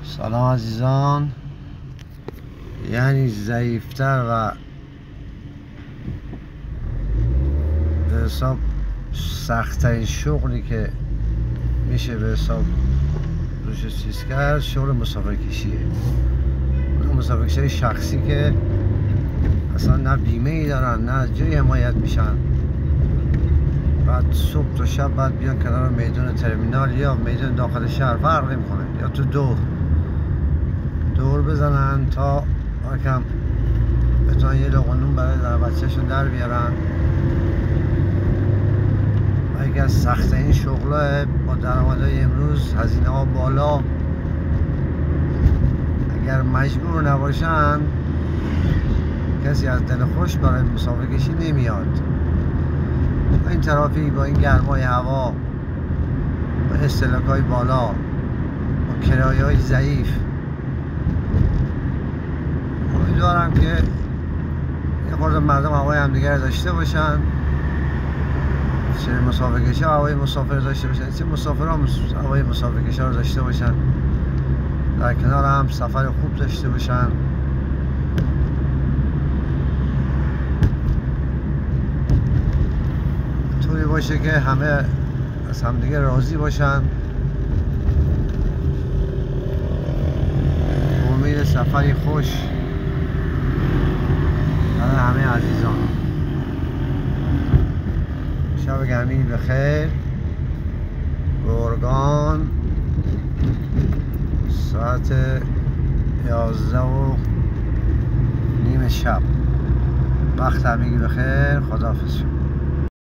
سلام عزیزان. یعنی ضعیفتر و به حساب سخت‌ترین شغلی که میشه به حساب روش چیز کرد شغل مسافر کشیه. اون مسافر کشی شخصی که اصلا نه بیمه ای دارن نه جایی حمایت میشن، بعد صبح تا شب بعد بیان کنار میدون ترمینال یا میدون داخل شهر، فرق نمیکنه، یا تو دور بزنن تا کم بتونن یه لقمه نون برای در بچه‌شون در بیارن. و یکی از سخت‌ترین شغل‌ها با درآمدهای امروز، هزینه ها بالا، اگر مجبور نباشن کسی از دل خوش برای مسافر کشی نمیاد. با این ترافیک، با این گرمای هوا، با استهلاک‌های بالا، با کرایه‌های ضعیف، امیدوارم که یه خورده مردم هوای همدیگر داشته باشن، چه مسافرکشی هوای مسافر داشته باشن، چه مسافر ها هوای مسافرکشی رو داشته باشن، در کنار هم سفر خوب داشته باشن. طوری باشه که همه از همدیگه راضی باشن. امید سفری خوش برای همه عزیزان. شب گرمی بخیر. گرگان ساعت 11:30 شب. وقت همگی بخیر. خداحافظ.